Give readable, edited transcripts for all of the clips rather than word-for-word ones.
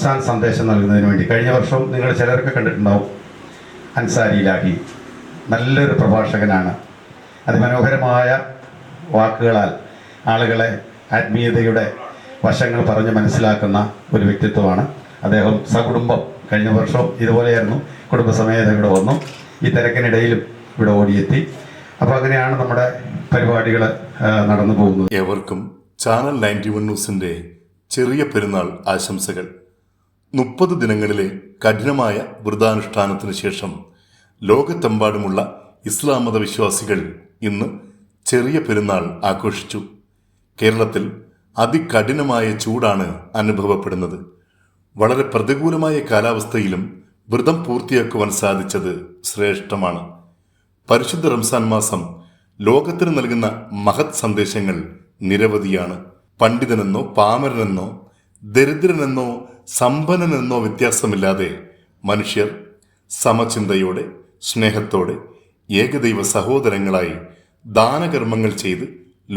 റംസാൻ സന്ദേശം നൽകുന്നതിന് വേണ്ടി കഴിഞ്ഞ വർഷം നിങ്ങൾ ചിലരൊക്കെ കണ്ടിട്ടുണ്ടാവും. അൻസാരി ഇലാഹി നല്ലൊരു പ്രഭാഷകനാണ്. അതിമനോഹരമായ വാക്കുകളാൽ ആളുകളെ ആത്മീയതയുടെ വശങ്ങൾ പറഞ്ഞ് മനസ്സിലാക്കുന്ന ഒരു വ്യക്തിത്വമാണ് അദ്ദേഹം. സകുടുംബം കഴിഞ്ഞ വർഷം ഇതുപോലെയായിരുന്നു, കുടുംബസമേതം ഇവിടെ വന്നു. ഈ തിരക്കിനിടയിലും ഇവിടെ ഓടിയെത്തി. അപ്പോൾ അങ്ങനെയാണ് നമ്മുടെ പരിപാടികൾ നടന്നു പോകുന്നത്. ഏവർക്കും ചാനൽ 91 ന്യൂസിൻ്റെ ചെറിയ പെരുന്നാൾ ആശംസകൾ. 30 ദിനങ്ങളിലെ കഠിനമായ വ്രതാനുഷ്ഠാനത്തിന് ശേഷം ലോകത്തെമ്പാടുമുള്ള ഇസ്ലാം മത വിശ്വാസികൾ ഇന്ന് ചെറിയ പെരുന്നാൾ ആഘോഷിച്ചു. കേരളത്തിൽ അതികഠിനമായ ചൂടാണ് അനുഭവപ്പെടുന്നത്. വളരെ പ്രതികൂലമായ കാലാവസ്ഥയിലും വ്രതം പൂർത്തിയാക്കുവാൻ സാധിച്ചത് ശ്രേഷ്ഠമാണ്. പരിശുദ്ധ റംസാൻ മാസം ലോകത്തിന് നൽകുന്ന മഹത് സന്ദേശങ്ങൾ നിരവധിയാണ്. പണ്ഡിതനെന്നോ പാമരനെന്നോ ദരിദ്രനെന്നോ സമ്പന്നനെന്നോ വ്യത്യാസമില്ലാതെ മനുഷ്യർ സമചിന്തയോടെ സ്നേഹത്തോടെ ഏകദൈവ സഹോദരങ്ങളായി ദാനകർമ്മങ്ങൾ ചെയ്ത്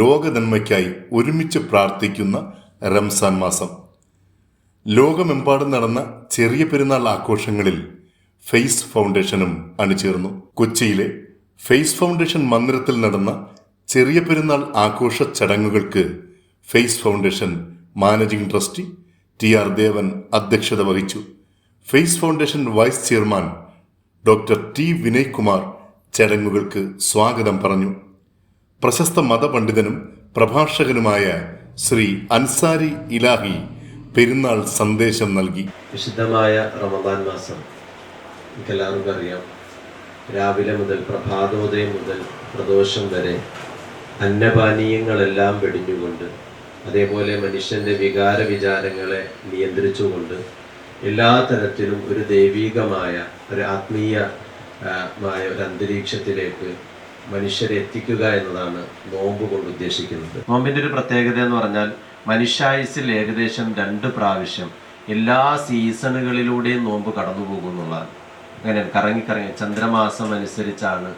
ലോകനന്മയ്ക്കായി ഒരുമിച്ച് പ്രാർത്ഥിക്കുന്ന റംസാൻ മാസം. ലോകമെമ്പാടും നടന്ന ചെറിയ പെരുന്നാൾ ആഘോഷങ്ങളിൽ ഫെയ്സ് ഫൗണ്ടേഷനും അണിചേർന്നു. കൊച്ചിയിലെ ഫെയ്സ് ഫൗണ്ടേഷൻ മന്ദിരത്തിൽ നടന്ന ചെറിയ പെരുന്നാൾ ആഘോഷ ചടങ്ങുകൾക്ക് face foundation managing trustee TR Devan അധ്യക്ഷത വഹിച്ചു. Face foundation vice chairman doctor T Vinay Kumar ചടങ്ങുകൾക്ക് സ്വാഗതം പറഞ്ഞു. പ്രശസ്ത മതപണ്ഡിതനും പ്രഭാഷകനുമായ ശ്രീ അൻസാരി ഇലാഹി പെരുന്നാൾ സന്ദേശം നൽകി. വിശുദ്ധമായ റമദാൻ മാസം നമുക്കെല്ലാവർക്കും അറിയാം. രാവിലെ മുതൽ പ്രഭാതോദയം മുതൽ പ്രദോഷം വരെ അന്നപാനീയങ്ങളെല്ലാം വെടിഞ്ഞുകൊണ്ട്, അതേപോലെ മനുഷ്യൻ്റെ വികാര വിചാരങ്ങളെ നിയന്ത്രിച്ചുകൊണ്ട് എല്ലാ തരത്തിലും ഒരു ദൈവികമായ ഒരു ആത്മീയമായ ഒരു അന്തരീക്ഷത്തിലേക്ക് മനുഷ്യരെ എത്തിക്കുക എന്നതാണ് നോമ്പ് കൊണ്ട് ഉദ്ദേശിക്കുന്നത്. നോമ്പിൻ്റെ ഒരു പ്രത്യേകത എന്ന് പറഞ്ഞാൽ മനുഷ്യായുസ്സിൽ ഏകദേശം 2 പ്രാവശ്യം എല്ലാ സീസണുകളിലൂടെയും നോമ്പ് കടന്നു പോകുന്നുള്ളതാണ്. അങ്ങനെ കറങ്ങി ചന്ദ്രമാസം അനുസരിച്ചാണ്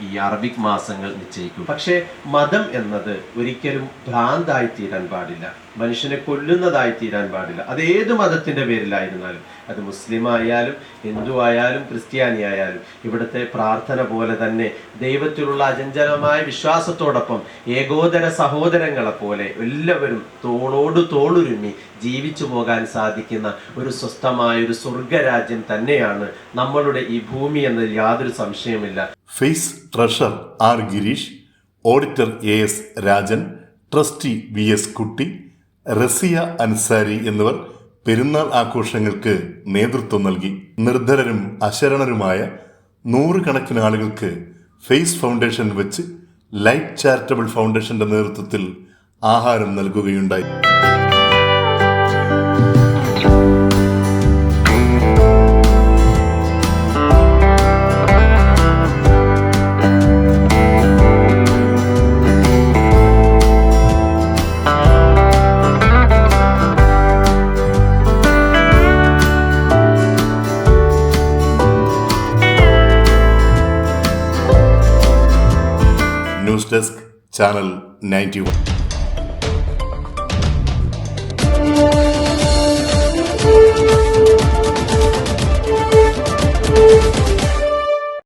ഈ അറബിക് മാസങ്ങൾ നിശ്ചയിക്കും. പക്ഷേ മതം എന്നത് ഒരിക്കലും ഭ്രാന്തായി തീരാൻ പാടില്ല, മനുഷ്യനെ കൊല്ലുന്നതായി തീരാൻ പാടില്ല. അത് ഏത് മതത്തിൻ്റെ പേരിലായിരുന്നാലും, അത് മുസ്ലിം ആയാലും ഹിന്ദു ആയാലും ക്രിസ്ത്യാനി ആയാലും, ഇവിടുത്തെ പ്രാർത്ഥന പോലെ തന്നെ ദൈവത്തിലുള്ള അചഞ്ചലമായ വിശ്വാസത്തോടൊപ്പം ഏകോദര സഹോദരങ്ങളെ പോലെ എല്ലാവരും തോളോട് തോളുരുമ്മി ജീവിച്ചു പോകാൻ സാധിക്കുന്ന ഒരു സ്വസ്ഥമായ ഒരു സ്വർഗരാജ്യം തന്നെയാണ് നമ്മളുടെ ഈ ഭൂമി എന്നതിൽ യാതൊരു സംശയമില്ല. Face treasurer R Girish, auditor AS Rajan, trustee VS Kutty, Raziya Ansari എന്നിവർ പെരുന്നാൾ ആഘോഷങ്ങൾക്ക് നേതൃത്വം നൽകി. നിർധരരും അശരണരുമായ 100 കണക്കിന് ആളുകൾക്ക് ഫെയ്സ് ഫൗണ്ടേഷൻ വെച്ച് ലൈറ്റ് ചാരിറ്റബിൾ ഫൗണ്ടേഷന്റെ നേതൃത്വത്തിൽ ആഹാരം നൽകുകയുണ്ടായി. News desk channel 91.